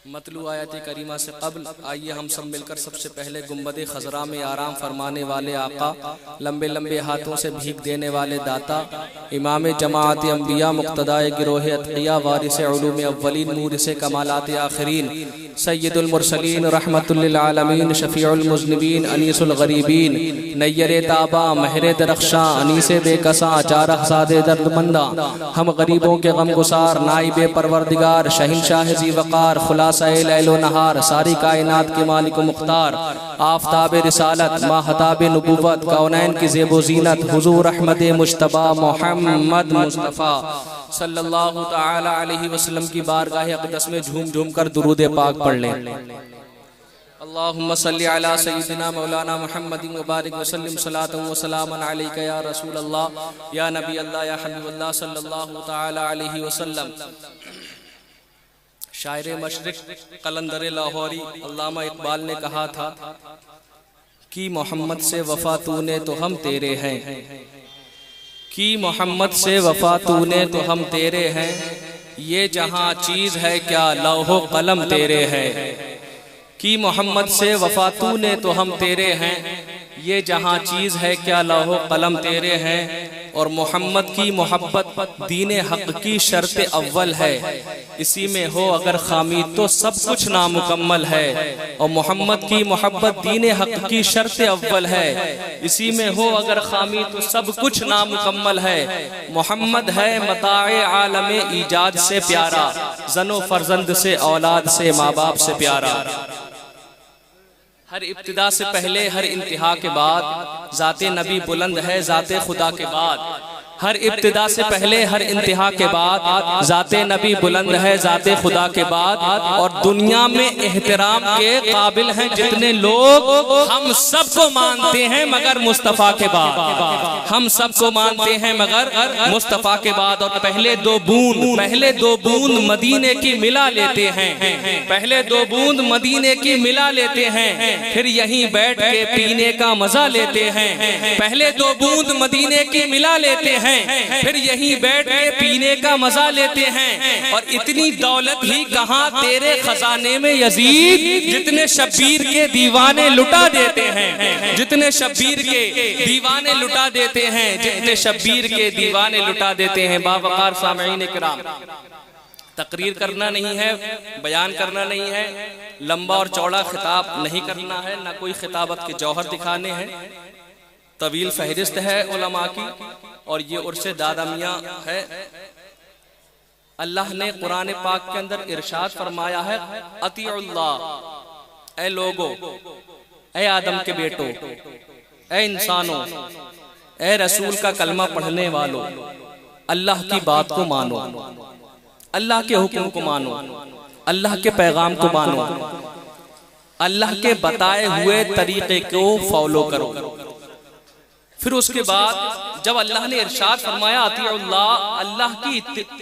मतलू आयत करीमा से क़ब्ल आइए हम सब मिलकर सबसे पहले गुंबद खजरा में आराम फरमाने वाले आका, लंबे लंबे हाथों से भीख देने वाले दाता, इमाम जमाअत अंबिया, मुक्तदाए गिरोह अतकिया, वारिस उलूम अव्वलीन, मूरिस कमालात आखिरीन, सय्यदुल मुरसलीन, रहमतुल लिल आलमीन, शफीउल मुज़निबीन, अनीसुल गरीबीन, नय्यर ताबा, महर दरख्शां, अनीस बेकसा, चारह सादे दर्दमंदा, हम गरीबों के गम गुसार, नाइबे परवरदिगार, शहंशाह ज़ी वक़ार, खुलासाए लैलो नहार, सारी कायनात के मालिक मुख्तार, आफ़ताब रिसालत, माहताब नबुव्वत, कौनैन की ज़ेबो ज़ीनत, हुज़ूर अहमद मुज्तबा मोहम्मद मुस्तफ़ा सल्लल्लाहु तआला अलैहि वसल्लम की बारगाह अक़दस में झूम झूम कर दुरूद पाक पढ़ लें। अल्लाहुम्मा सल्लि अला सय्यिदिना मौलाना मुहम्मदिन व बारिक व सल्लिम सलातन व सलामन अलैका या रसूल अल्लाह या नबी अल्लाह या हबीब अल्लाह सल्लल्लाहु तआला अलैहि वसल्लम। शायर मशरिक़ कलंदर लाहौरी अल्लामा इकबाल ने कहा था कि मोहम्मद से वफा तूने तो हम तेरे हैं, कि मोहम्मद से वफा तूने तो हम तेरे हैं, ये जहां चीज है क्या लौहो कलम तेरे हैं। कि मोहम्मद से वफा तूने तो हम तेरे हैं, ये जहां चीज है क्या लौहो कलम तेरे हैं। और मोहम्मद की मोहब्बत दीन हक की शर्त अव्वल है, इसी में हो अगर खामी तो सब कुछ नामुकम्मल है। और मोहम्मद की मोहब्बत दीन हक की शर्त अव्वल है, इसी में हो अगर खामी तो सब कुछ नामुकम्मल है। मोहम्मद है मताए आलम ईजाद से प्यारा, जनो फर्जंद से औलाद से माँ बाप से प्यारा। हर इब्तिदा से पहले हर इंतहा के बाद ज़ाते नबी बुलंद है ज़ाते खुदा के बाद। हर इब्तिदा से पहले हर इंतहा के बाद ज़ाते नबी बुलंद है ज़ाते खुदा के बाद। और दुनिया में एहतराम के काबिल हैं जितने लोग, हम सबको मानते हैं मगर मुस्तफ़ा के बाद। हम सबको मानते हैं मगर मुस्तफ़ा के बाद। और पहले दो बूंद मदीने की मिला लेते हैं, पहले दो बूंद मदीने की मिला लेते हैं, फिर यहीं बैठ के पीने का मजा लेते हैं। पहले दो बूंद मदीने की मिला लेते हैं, फिर यहीं बैठ के पीने का मजा लेते हैं। और इतनी दौलत ही कहां तेरे खजाने में यजीद, जितने शब्बीर के दीवाने लुटा देते हैं, जितने शब्बीर के दीवाने लुटा देते हैं, जितने शब्बीर के दीवाने लुटा देते हैं। बावकार सामईन इकराम, तकरीर करना नहीं है, बयान करना नहीं है, लंबा और चौड़ा खिताब नहीं करना है, ना कोई खिताबत के जौहर दिखाने हैं। तवील फहरिस्त है उलमा की, और ये उर्से दादा मियाँ है। अल्लाह ने कुरान पाक के अंदर इरशाद फरमाया है, अतीउल्लाह, ऐ लोगो, ऐ आदम के बेटो, ऐ इंसानों, ऐ रसूल का कलमा पढ़ने वालों, अल्लाह की बात को मानो, अल्लाह के हुक्म को मानो, अल्लाह के पैगाम को मानो, अल्लाह के बताए हुए तरीके को फॉलो करो। फिर उसके बाद जब अल्लाह ने इरशाद फरमाया अतीउल्लाह, अल्लाह की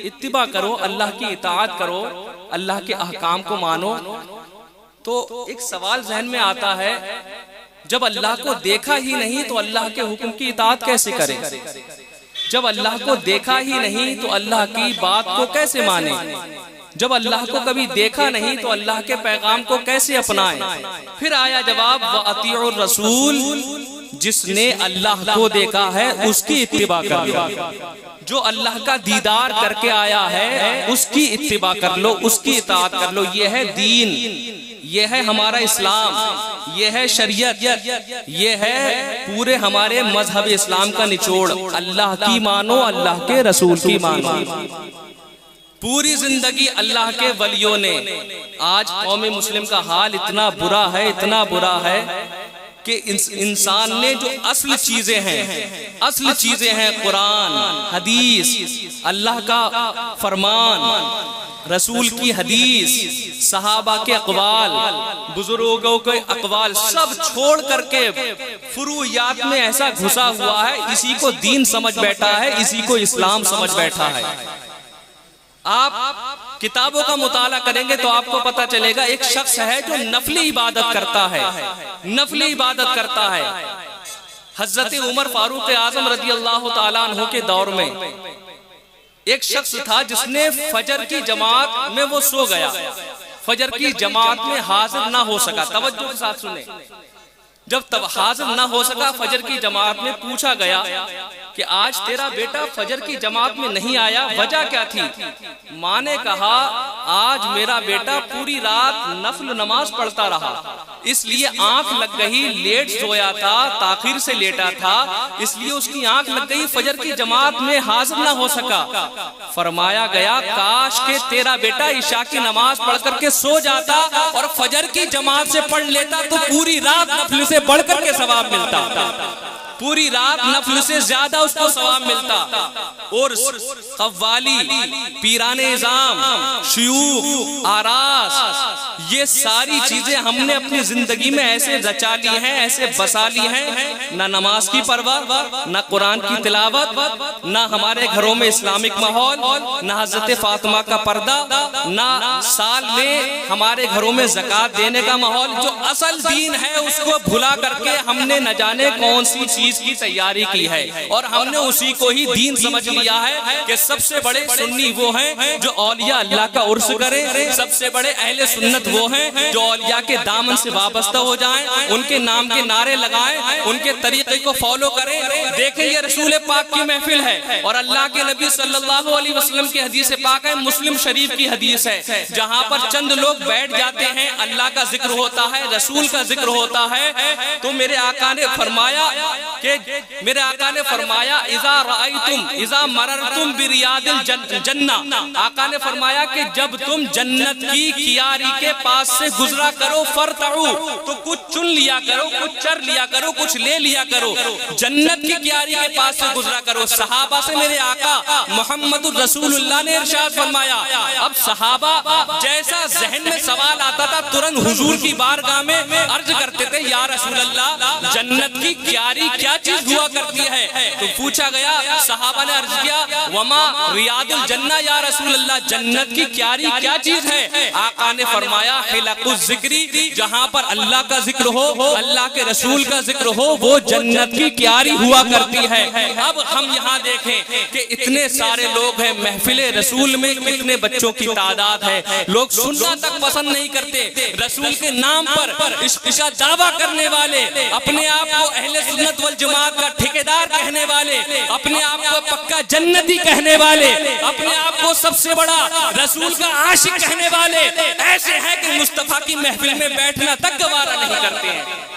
इत्तिबा करो, अल्लाह की इताअत करो, अल्लाह के अहकाम को मानो, तो एक सवाल जहन में आता है, जब अल्लाह को देखा ही नहीं तो अल्लाह के हुक्म की इताअत कैसे करें? जब अल्लाह को देखा ही नहीं तो अल्लाह की बात को कैसे माने? जब अल्लाह को कभी देखा नहीं तो अल्लाह के पैगाम को कैसे अपनाएं? फिर आया जवाब, व अतीउर रसूल, जिसने अल्लाह को देखा है उसकी इत्तिबा कर लो। जो अल्लाह का दीदार करके आया है उसकी इत्तिबा कर लो, उसकी इताअत कर लो। ये है दीन, ये है हमारा इस्लाम, ये है शरीयत, ये है पूरे हमारे मजहब इस्लाम का निचोड़। अल्लाह की मानो, अल्लाह के रसूल की मानो। पूरी जिंदगी अल्लाह के वलियों ने, आज कौम मुस्लिम का हाल इतना बुरा है, इतना बुरा है कि इंसान ने जो असल चीजें हैं, कुरान, हदीस, अल्लाह का फरमान, रसूल की हदीस, सहाबा के अक़वाल, बुजुर्गों के अक़वाल, सब छोड़ करके फुरूयात में ऐसा घुसा हुआ है, इसी को दीन समझ बैठा है, इसी को इस्लाम समझ बैठा है। आप किताबों का मुताला करेंगे तो आपको पता चलेगा, एक शख्स है जो नफली इबादत करता है, नफली इबादत करता है। हज़रत उमर फारूक आज़म रज़ी अल्लाह ताला अन्हु के दौर में एक शख्स था जिसने फजर की जमात में वो सो गया, फजर की जमात में हाजिर ना हो सका। तवज्जो के साथ सुने, जब तब हाजिर ना हो सका फजर की जमात में, पूछा गया कि आज तेरा बेटा फजर की जमात में नहीं आया, वजह क्या थी? माँ ने कहा आज मेरा बेटा पूरी रात नफल नमाज पढ़ता रहा, इसलिए आंख लग गई, लेट सोया था, ताखिर से लेटा था, इसलिए उसकी आंख लग गई, फजर की जमात में हाजिर ना हो सका। फरमाया गया काश के तेरा बेटा इशा की नमाज पढ़ करके सो जाता और फजर की जमात से पढ़ लेता तो पूरी रात नफल से बढ़कर के सवाब मिलता, पूरी रात नफल से ज्यादा उसको सवाब मिलता। और कव्वाली, पीराने इज़ाम, शयूख, आरास, ये सारी चीजें हमने अपनी जिंदगी में ऐसे रचा ली हैं, ऐसे बसा ली हैं, ना नमाज की परवाह, ना कुरान की तिलावत, ना हमारे घरों में इस्लामिक माहौल, ना हजरत फातिमा का पर्दा, ना साल में हमारे घरों में ज़कात देने का माहौल। जो असल दीन है उसको भुला करके हमने न जाने कौन सी चीज की तैयारी की है, और हमने उसी को ही दीन समझ लिया है कि सबसे बड़े सुन्नी वो हैं जो औलिया अल्लाह का उर्स करें, सबसे बड़े अहले सुन्नत वो हैं जो औलिया के दामन से वाबस्ता हो जाएं, उनके नाम के नारे लगाएं, उनके तरीके को फॉलो करें। देखें ये रसूल पाक की महफिल है और अल्लाह के नबी सल्लल्लाहु अलैहि वसल्लम की हदीस पाक है, मुस्लिम शरीफ की हदीस है, जहाँ पर चंद लोग बैठ जाते हैं, अल्लाह का जिक्र होता है, रसूल का जिक्र होता है, तो मेरे आका ने फरमाया इज़ा रअयतुम इज़ा मररतुम बिरियादिल जन्ना, आका ने फरमाया कि जब तुम जन्नत की कियारी के पास से गुजरा करो, फरतऊ, तो कुछ चुन लिया करो, कुछ चर लिया करो, कुछ ले लिया करो, जन्नत की कियारी के पास से गुजरा करो। सहाबा से मेरे आका मोहम्मदुर रसूलुल्लाह ने इरशाद फरमाया, अब सहाबा जैसा जहन में सवाल आता था तुरंत हुजूर की बारगाह में अर्ज करते थे, या रसूल अल्लाह जन्नत की कियारी क्या चीज हुआ करती है? तो पूछा गया, सहाबा ने अर्ज किया, वमा रियादुल जन्ना या रसूल अल्लाह, जन्नत की क्यारी क्या चीज है? आका ने फरमाया हिलकुज जिक्री, जहाँ पर अल्लाह का जिक्र हो, अल्लाह के रसूल का जिक्र हो, वो जन्नत की क्यारी हुआ करती है। अब हम यहाँ देखें कि इतने सारे लोग हैं, महफिले रसूल में कितने बच्चों की तादाद है, लोग सुनना तक पसंद नहीं करते, रसूल के नाम पर इसका दावा करने वाले, अपने आप को अहले सुन्नत वल जमात का ठेकेदार कहने वाले, अपने आप को पक्का जन्नती कहने वाले, अपने आप को सबसे बड़ा रसूल का आशिक कहने वाले ऐसे हैं कि मुस्तफा की महफिल में बैठना तक गवारा नहीं करते हैं।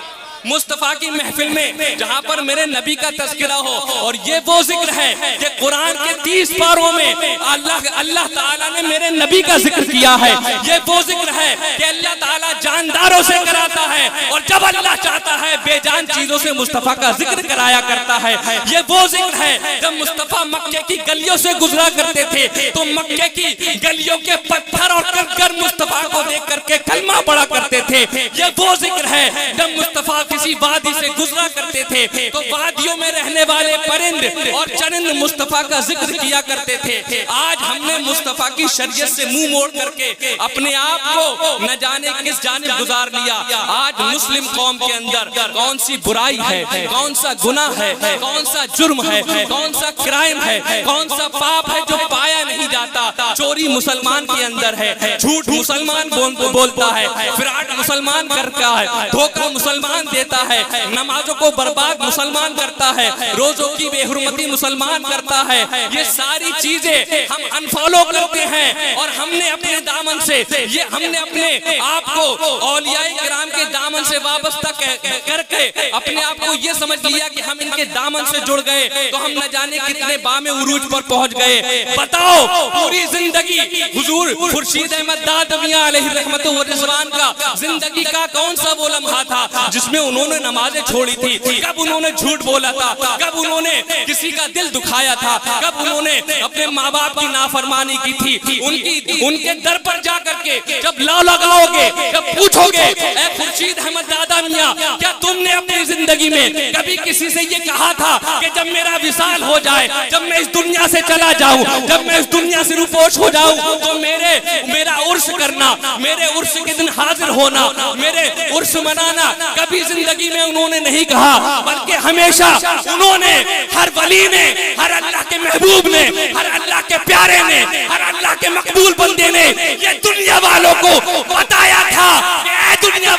मुस्तफा की महफिल में जहाँ पर मेरे नबी का तज़किरा हो, और ये वो जिक्र है कि कुरान के 30 पारों में अल्लाह ताला ने मेरे नबी का जिक्र किया है। ये वो जिक्र है कि अल्लाह ताला जानदारों से कराता है, और जब अल्लाह चाहता है बेजान चीजों से मुस्तफा का जिक्र कराया करता है। ये वो जिक्र है जब मुस्तफा मक्के की गलियों से गुजरा करते थे तो मक्के की गलियों के पत्थर और कंकर मुस्तफा को देख करके कलमा पढ़ा करते थे। ये वो जिक्र है जब मुस्तफा किसी वादी से गुजरा करते थे तो वादियों में रहने वाले परिंद और चरिंद मुस्तफा का जिक्र किया करते थे। आज हमने मुस्तफा की शरीयत से मुंह मोड़ करके अपने आप को न जाने किस जानिब गुजार लिया। आज मुस्लिम कौम के अंदर कौन सी बुराई है, कौन सा गुनाह है, कौन सा जुर्म है, कौन सा क्राइम है, कौन सा पाप है जो पाया नहीं जाता। चोरी मुसलमान के अंदर है, झूठ मुसलमान बोलता है, फिराट मुसलमान करता है, धोखा मुसलमान देता है, नमाजों को बर्बाद मुसलमान करता है, रोजों की बेहुरमती मुसलमान करता है। ये सारी चीजें हम अनफॉलो करते हैं और हमने अपने दामन से हमने अपने आप को औलिया किराम के दामन से वाबस्ता करके अपने आप को ये समझ लिया कि हम इनके दामन से जुड़ गए तो हम न जाने कितने बामे उरूज पर पहुंच गए। बताओ पूरी जिंदगी हुजूर खुर्शीद अहमद दादमिया अलैहि रहमत व रिज़वान का जिंदगी का कौन सा वो लम्हा था जिसमें उन्होंने नमाजें छोड़ी थी? कब उन्होंने झूठ बोला था? कब उन्होंने किसी का दिल दुखाया था? कब उन्होंने अपने माँ बाप की नाफरमानी की थी? उनके दर पर जा करके जब ला लगाओगे, जब पूछोगे ए खुर्शीद अहमद दादा मियां, क्या तुमने अपनी जिंदगी में कभी किसी से ये कहा था कि जब मेरा विसाल हो जाए, जब मैं इस दुनिया से चला जाऊं, जब मैं इस दुनिया से रुपोश हो जाऊं तो मेरा उर्स करना, मेरे उर्स के दिन हाजिर होना, मेरे उर्स मनाना? कभी जिंदगी में उन्होंने नहीं कहा, बल्कि हमेशा उन्होंने, हर वली ने, हर अल्लाह के महबूब ने, हर अल्लाह के प्यारे ने, हर अल्लाह के मकबूल बंदे ने ये दुनिया वालों को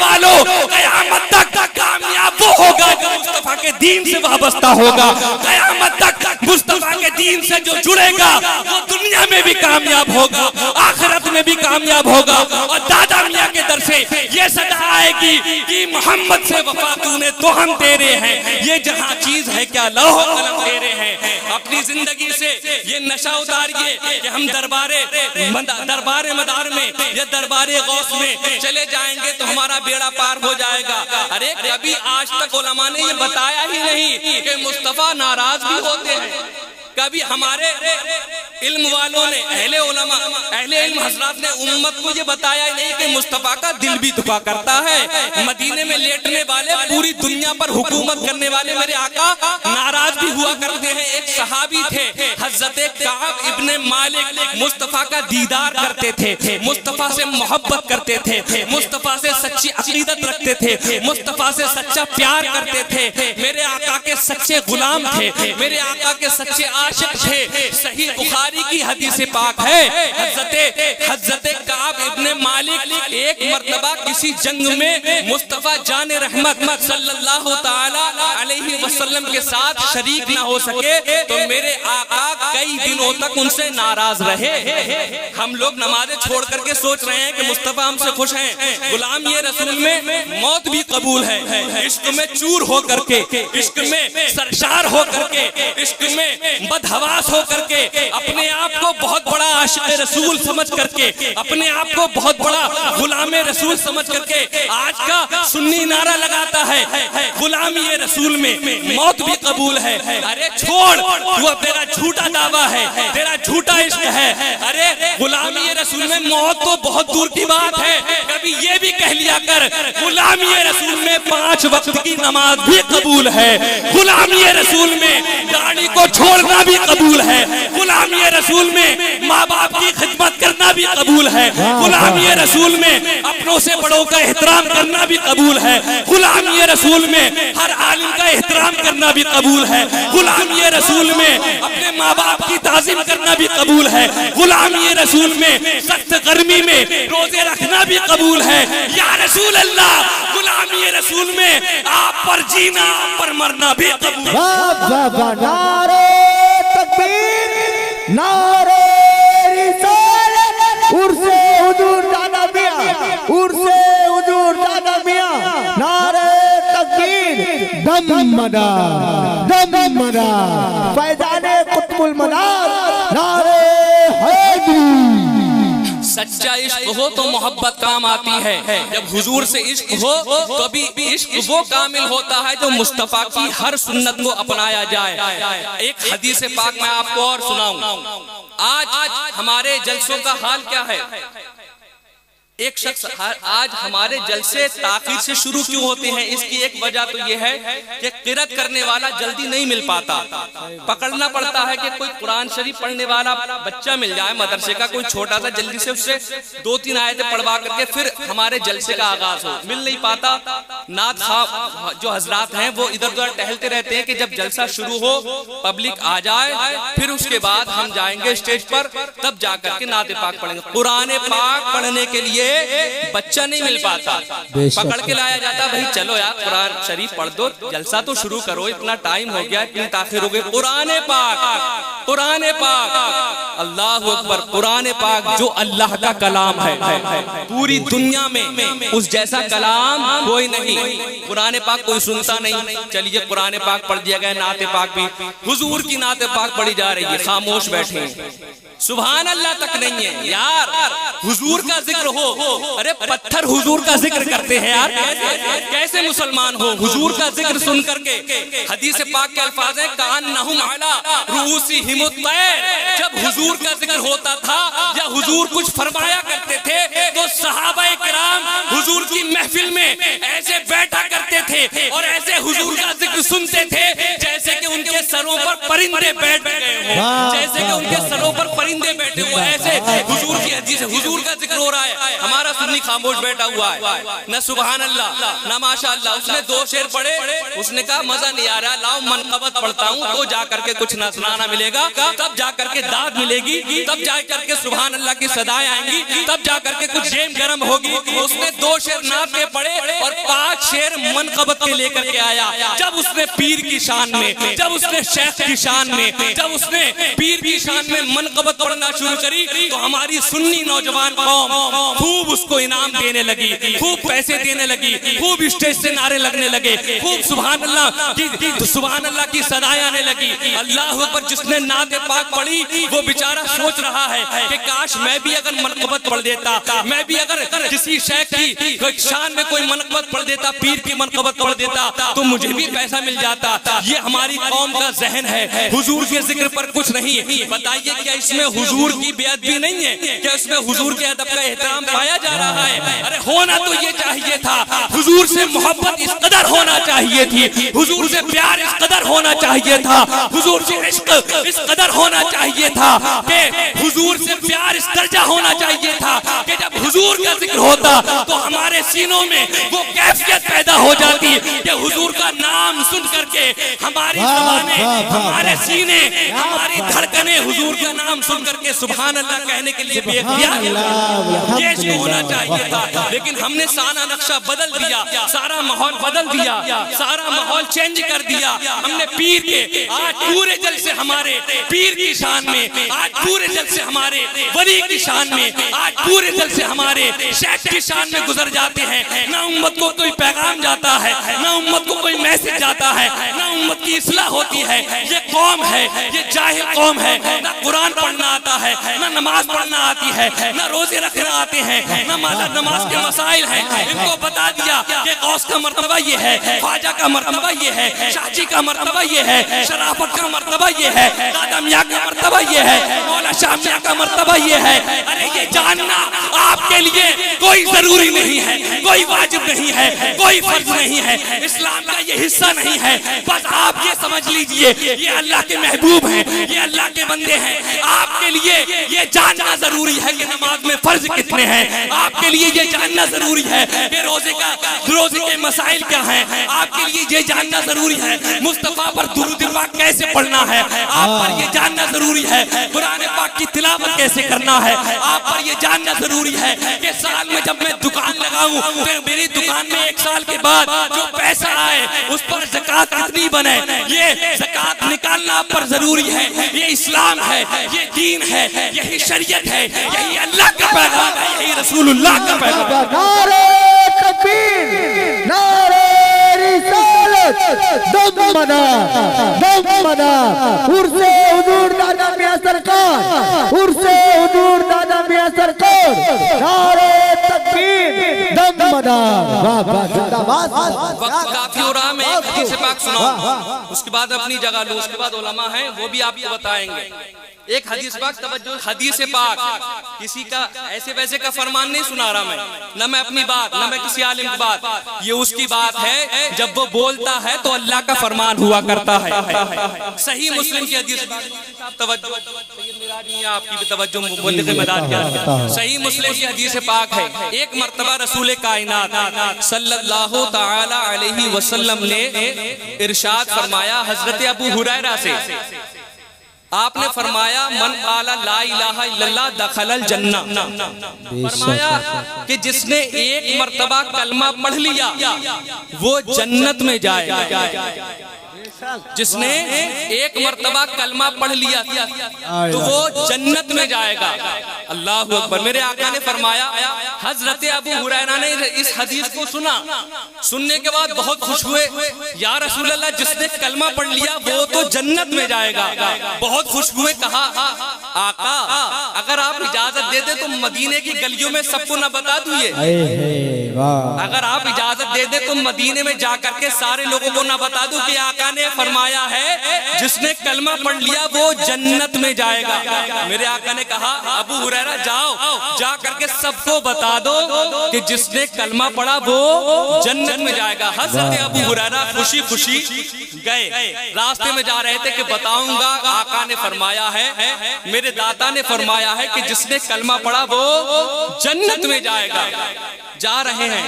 वालों, क़यामत तक कामयाब वो होगा जो मुस्तफा के दीन से वाबस्ता होगा। क़यामत तक मुस्तफा के दीन से जो जुड़ेगा वो दुनिया में भी कामयाब होगा, आखिरत में भी कामयाब होगा। और दादा मियाँ के दर से ये सदा आएगी कि मोहम्मद से वफा तूने तो हम तेरे हैं, ये जहाँ चीज है क्या लौह कलम तेरे हैं। अपनी जिंदगी से ये नशा उतारिए कि हम दरबारे मदार में या दरबारे गौस में चले जाएंगे तो हमारा बेड़ा पार हो जाएगा। अरे कभी आज तक उलमा ने ये बताया ही नहीं कि मुस्तफा नाराज भी होते हैं। कभी हमारे इल्म वालों ने, अहले इल्म हजरात ने उम्मत को ये बताया ही नहीं कि मुस्तफा का दिल भी दुआ करता है। मदीने में लेटने वाले, पूरी दुनिया पर हुकूमत करने वाले मेरे आका नाराज भी हुआ करते हैं। एक सहाबी थे हजरत काब इब्ने मालिक, मुस्तफा का दीदार करते थे, मुस्तफा से मोहब्बत करते थे, मुस्तफा से सच्ची अकीदत रखते थे, मुस्तफा से सच्चा प्यार करते थे, मेरे आका के सच्चे गुलाम थे, मेरे आका के सच्चे आशिक थे। सही बुखारी की हदीस पाक है, हजरत काब इब्ने मालिक एक मर्तबा किसी जंग में मुस्तफा जाने रहमत सल्लल्लाहु ताला अलैहि वसल्लम के साथ शरीक ना हो सके तो मेरे आका कई दिनों तक उनसे नाराज रहे। हम लोग नमाजें छोड़ करके सोच रहे हैं कि मुस्तफा हमसे खुश हैं। गुलाम ये रसूल में मौत भी कबूल है, इश्क में चूर हो करके, इश्क में सरशार हो करके, इश्क में बदहवास हो करके, अपने आप को बहुत बड़ा आशिक रसूल समझ करके, अपने आप को बहुत बड़ा गुलाम रसूल समझ करके आज का सुन्नी नारा लगाता है गुलामी ये रसूल में मौत भी कबूल है। अरे छोड़, वो तेरा झूठा दावा है, तेरा झूठा इश्क है। अरे गुलामी ये रसूल में मौत तो बहुत दूर की बात है, कभी ये भी कह लिया कर गुलामी ये रसूल में 5 वक्त की नमाज भी कबूल है, गुलामी ये रसूल में गाड़ी को छोड़ना भी कबूल है, गुलामी ये रसूल में माँ बाप की खिदमत करना भी कबूल है, गुलामी ये रसूल में अपनों से बड़ों का एहतराम करना भी कबूल है, गुलामी ये रसूल में हर आलिम का एहतराम करना भी कबूल है, गुलामी ये रसूल में अपने माँ बाप की ताज़ीम करना भी कबूल है, गुलामी ये रसूल में सख्त गर्मी में रोजे रखना भी कबूल है। या रसूल अल्लाह, गुलामी ये रसूल में आप पर जीना, आप पर मरना भी कबूल है। नारे तकबीर, नारे रिसालत, उर्से हुजूर दादा मियां, उर्से हुजूर दादा मियां, नारे तकबीर, दम मदा, फैजाने कुतुबुल मनार, नारे हैदरी। सच्चा इश्क हो तो मोहब्बत काम आती है, जब हुजूर से इश्क हो तो भी इश्क वो कामिल होता है जो मुस्तफा की हर सुन्नत को अपनाया जाए। एक हदीस पाक मैं आपको और सुनाऊं। आज हमारे जलसों का हाल क्या है? एक शख्स, आज हमारे जलसे ताखीर से शुरू क्यों होते हैं? इसकी एक वजह तो यह है कि किरत करने वाला जल्दी नहीं मिल पाता, पकड़ना पड़ता है कि कोई कुरान शरीफ पढ़ने वाला बच्चा मिल जाए मदरसे का, कोई छोटा सा, जल्दी से उससे 2-3 आयतें पढ़वा करके फिर हमारे जलसे का आगाज हो। मिल नहीं पाता। नात खां जो हजरात हैं वो इधर उधर टहलते रहते हैं कि जब जलसा शुरू हो, पब्लिक आ जाए, फिर उसके बाद हम जाएंगे स्टेज पर, तब जाकर के नाते पाक पढ़ेंगे। कुरान पाक पढ़ने के लिए बच्चा नहीं मिल पाता, पकड़ के लाया जाता, भाई चलो यार कुरान शरीफ पढ़ दो, जलसा तो शुरू करो, इतना टाइम हो गया, इतनी ताखिर हो गई। कुरान पाक, कुरान पाक, अल्लाह अकबर, कुरान पाक जो अल्लाह का कलाम है, पूरी दुनिया में उस जैसा कलाम कोई नहीं। कुरान पाक कोई सुनता नहीं, चलिए कुरान पाक पढ़ दिया गया, नाते पाक भी, हुजूर की नाते पाक पढ़ी जा रही है, खामोश बैठे, सुभान अल्लाह तक नहीं है यार। हुजूर का जिक्र हो, अरे पत्थर हुजूर का जिक्र करते हैं यार, कैसे मुसलमान हो? हुजूर का जिक्र सुन करके, हदीस पाक के अल्फाज है कान्नहुम अला रूसिहिमुत तैर, जब हुजूर का जिक्र होता था या हुजूर कुछ फरमाया करते थे तो सहाबाए किराम हुजूर की महफिल में ऐसे बैठा करते थे और ऐसे हुजूर का जिक्र सुनते थे जैसे कि उनके सरों पर परिंदे बैठ गए हो, जैसे कि उनके सरों पर परिंदे बैठे हुए, ऐसे हुजूर की हदीस है, हुजूर का जिक्र हो रहा है, हमारा सुन्नी खामोश बैठा हुआ है, न सुभान अल्लाह न माशाअल्लाह। उसने 2 शेर पढ़े, उसने कहा मजा नहीं आ रहा, लाओ मनकबत पढ़ता हूँ तो जा करके कुछ ना सुनाना मिलेगा, तब जा करके दाद मिलेगी, तब जा करके सुभान अल्लाह की सदाएं आएंगी, तब जा करके कुछ जेम गरम होगी। उसने 2 शेर नात के पढ़े और 5 शेर मनकबत के लेकर के आया। जब उसने पीर की शान में, जब उसने शेख की शान में, जब उसने पीर की शान में मनकबत पढ़ना शुरू करी तो हमारी सुन्नी नौजवान कौम खूब उसको इनाम देने लगी, खूब पैसे देने लगी, खूब स्टेज से नारे लगने लगे, खूब सुभान अल्लाह की सदाएं आने लगी। अल्लाह अकबर। जिसने नाते पाक पढ़ी वो बेचारा सोच रहा है कि काश मैं भी अगर मनकबत पढ़ देता, मैं भी अगर किसी शेख की शान में कोई मनकबत पढ़ देता, पीर की मनकबत पढ़ देता तो मुझे भी पैसा मिल जाता। ये हमारी कौम का जहन है, हुजूर के जिक्र पर कुछ नहीं। बताइए क्या इसमें हुजूर की बेअदबी नहीं है? क्या इसमें हुजूर के अदब का एहतराम पाया जा रहा है? अरे होना तो ये चाहिए था, हुजूर से मोहब्बत इस कदर होना चाहिए थी, हुजूर से प्यार इस कदर होना चाहिए था, हुजूर से इश्क इस कदर होना चाहिए था कि हुजूर से प्यार इस दर्जा होना चाहिए था कि जब हुजूर का जिक्र होता तो हमारे सीनों में वो कैफियत पैदा हो जाती कि हुजूर का नाम सुन करके हमारी ज़बानें, हमारे सीने, हमारी धड़कनें हुजूर का नाम सुन करके सुभान अल्लाह कहने के लिए बेख्तियार ये होना चाहिए था। लेकिन हमने सारा नक्शा बदल दिया, सारा माहौल बदल दिया, सारा माहौल चेंज कर दिया। हमने पीर के आज पूरे जल से हमारे पीर की शान में, आज पूरे जल से हमारे वली की शान में, आज पूरे जल से हमारे शेख की शान में गुजर जाते हैं। ना उम्मत को कोई पैगाम जाता है, ना उम्मत को कोई मैसेज जाता है, ना उम्मत की इस्लाह होती है। ये कौम है, ये जाहिल कौम है, ना कुरान पढ़ना आता है, ना नमाज पढ़ना आती है, ना रोजे रखना आते हैं, ना नमाज के मसाइल हैं। इनको बता दिया कि गौस का मर्तबा ये है, ख्वाजा का मर्तबा ये है, शाजी का मर्तबा ये है, शराफत का मर्तबा ये है, दादा मियाँ का मर्तबा ये है, मौला शाह मियाँ का मर्तबा ये है। अरे ये जानना आपके लिए कोई जरूरी नहीं है, कोई वाजिब नहीं है, कोई फर्ज नहीं है, इस्लाम का ये हिस्सा नहीं है। बस आप ये समझ लीजिए ये अल्लाह के महबूब हैं, ये अल्लाह के बंदे हैं। आपके लिए ये जानना जरूरी है कि नमाज में फर्ज कितने हैं, आपके लिए ये जानना जरूरी है कि रोजे के मसाइल क्या हैं, आपके लिए ये जानना जरूरी है मुस्तफा पर दुरूद पाक कैसे पढ़ना है, आप पर ये जानना जरूरी है कुरान पाक की तिलावत कैसे करना है, आप पर ये जानना जरूरी है कि साल में जब मैं दुकान लगाऊं तो मेरी दुकान में 1 साल के बाद जो पैसा आए उस पर ज़कात कितनी बने, ये ज़कात निकालना आप पर जरूरी है। ये इस्लाम है, ये दीन है, यही शरीयत है, यही अल्लाह का पैगाम है, यही रसूलुल्लाह का पैगाम है। नारे तकबीर, नारे रिसालत, दम मना, उर्से हुजूर दादा मियां सरकार, उर्से हुजूर दादा मियां सरकार, नारे तकबीर, दम मना। वक्त काफी हो रहा, मैं एक हदीस पाक सुनाऊंगा, उसके बाद अपनी जगह लूं, उसके बाद उलमा हैं वो भी आपको बताएंगे। एक हदीस पाक तवज्जो, हदीस पाक किसी का ऐसे वैसे का फरमान नहीं सुना रहा मैं, न मैं अपनी बात, न मैं किसी आलिम की बात, ये उसकी बात है जब वो बोलता है तो अल्लाह का फरमान हुआ करता है। सही मुस्लिम की हदीस पाक, तवज्जो आपकी भी तवज्जो बोलने की मदद किया। सही मुस्लिम की हदीस पाक है, एक मर्तबा रसूल कायनात सल्लल्लाहु तआला अलैहि वसल्लम ने इरशाद फरमाया हजरत अबू हुरैरा से, आपने फरमाया मन काला ला इलाहा इल्लल्लाह दखलल जन्ना, फरमाया कि जिसने एक मर्तबा कलमा पढ़ लिया वो जन्नत में जाएगा। जिसने एक मर्तबा कलमा पढ़ लिया तो वो जन्नत में जाएगा। अल्लाह अकबर। मेरे आका ने फरमाया, हजरत अबू हुरैरा ने इस हदीस को सुना, सुनने के बाद बहुत खुश हुए, या रसूल अल्लाह जिसने कलमा पढ़ लिया वो तो जन्नत में जाएगा। बहुत खुश हुए, कहा आका अगर आप इजाजत दे दे तो मदीने की गलियों में सबको ना बता दूं ये अगर आप इजाजत दे दे तो मदीने में जाकर के सारे लोगों को ना बता दूं कि आका ने फरमाया है जिसने कलमा पढ़ लिया वो जन्नत में जाएगा। मेरे आका ने कहा अबू हुरैरा जाओ, जा करके सबको बता दो कि जिसने कलमा पढ़ा वो जन्नत में जाएगा। हज़रत अबू हुरैरा खुशी खुशी गए, रास्ते में जा रहे थे कि बताऊंगा आका ने फरमाया है, मेरे दाता ने फरमाया है कि जिसने कलमा पढ़ा वो जन्नत में जाएगा। जा रहे हैं,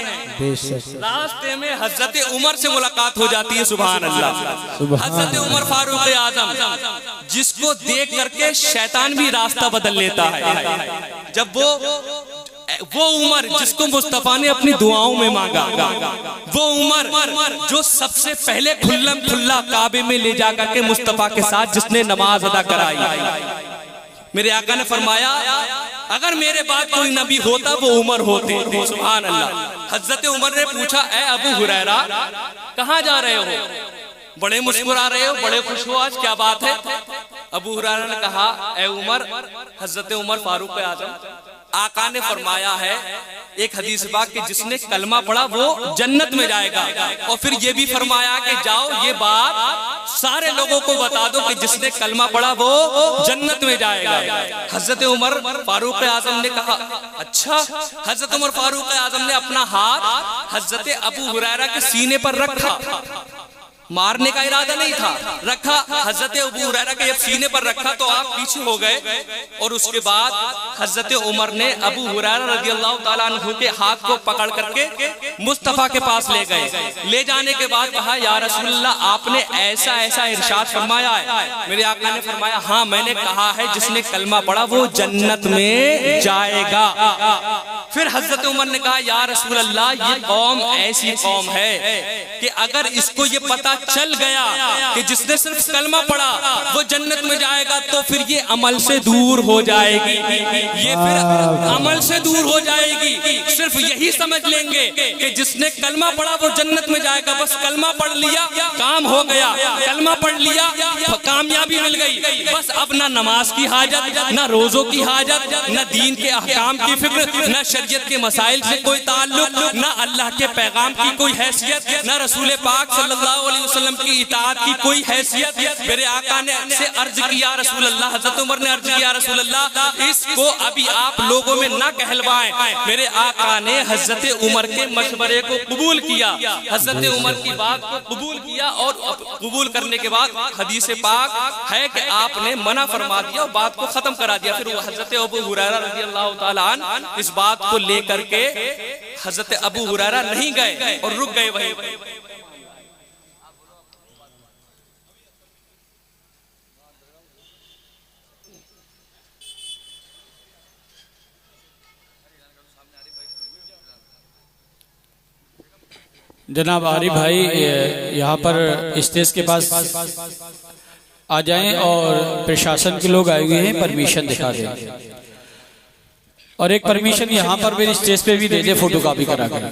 रास्ते में हजरत उमर से मुलाकात हो जाती है। सुभान अल्लाह। हजरत उमर फारूक आजम, जिसको देख करके शैतान भी रास्ता बदल लेता है। जब वो उमर जिसको मुस्तफा ने अपनी दुआओं में मांगा, वो उमर जो सबसे पहले खुल्लम खुल्ला काबे में ले जाकर के मुस्तफा के साथ जिसने नमाज अदा कराई। मेरे आका ने फरमाया अगर मेरे बाद कोई नबी होता वो उमर होते। सुभान अल्लाह। हजरत उमर ने पूछा ए अबू हुरैरा कहाँ जा रहे हो, बड़े मुस्कुरा रहे हो, बड़े खुश हो, आज क्या बात है? अबू हुरैरा ने कहा ए उमर, हजरत उमर फारूक आजम, आका ने फरमाया है एक हदीस पाक कि जिसने कलमा पढ़ा वो जन्नत में जाएगा, और फिर ये भी फरमाया कि जाओ ये बात सारे लोगों को बता दो कि जिसने कलमा पढ़ा वो जन्नत में जाएगा। हजरत उमर फारूक आजम ने कहा अच्छा। हजरत उमर फारूक आजम ने अपना हाथ हजरत अबू हुरैरा के सीने पर रखा, मारने का इरादा नहीं था, रखा। हजरत अबू हुरैरा के सीने पर रखा तो आप पीछे हो गए, और उसके बाद हजरत उमर ने अबू हुरैरा रज़ियल्लाहु ताला अन्हु के हाथ को पकड़ करके मुस्तफा के पास ले गए। ले जाने के बाद कहा या रसूलल्लाह आपने ऐसा ऐसा इरशाद फरमाया है। मेरे आका ने फरमाया हाँ मैंने कहा है जिसने कलमा पढ़ा वो जन्नत में जाएगा। फिर हजरत उमर ने कहा या रसूलल्लाह ये कौम ऐसी कौम है कि अगर इसको ये पता चल गया कि जिसने सिर्फ कलमा पढ़ा वो जन्नत में जाएगा तो फिर ये अमल से दूर हो जाएगी, ये फिर अमल से दूर हो जाएगी। सिर्फ यही समझ लेंगे कि जिसने कलमा पढ़ा वो जन्नत में जाएगा, बस कलमा पढ़ लिया काम हो गया, कलमा पढ़ लिया कामयाबी मिल गई। बस अब ना नमाज की हाजत, ना रोजों की हाजत, ना दीन के अहकाम की फिक्र, ना शरीयत के मसाइल से कोई ताल्लुक, ना अल्लाह के पैगाम की कोई हैसियत, ना रसूल पाक सल्लल्लाहु अलैहि वसल्लम की इताअत की कोई हैसियत। मेरे आका ने से अर्ज किया रसूल अल्लाह, हजरत उमर ने अर्ज किया रसूल अल्लाह इसको अभी आप लोगों में ना कहलवाएं। मेरे आका ने हजरत उमर के मशवरे को कबूल किया, हजरत उमर की बात को कबूल किया, और कबूल करने के बाद हदीस पाक है कि आपने मना फरमा दिया और बात को खत्म करा दिया। फिर वो हजरत अबू हुरैरा रज़ियल्लाहु ताला अन्हु इस बात को लेकर के हजरत अबू हुरैरा नहीं गए और रुक गए वहीं। जनाब आरिफ भाई यहाँ पर स्टेज के पास आ जाएं और प्रशासन के लोग आए हुए हैं, परमिशन दिखा दें, और एक परमिशन यहाँ पर मेरे स्टेज पे भी दे दे फोटोकॉपी करा कर।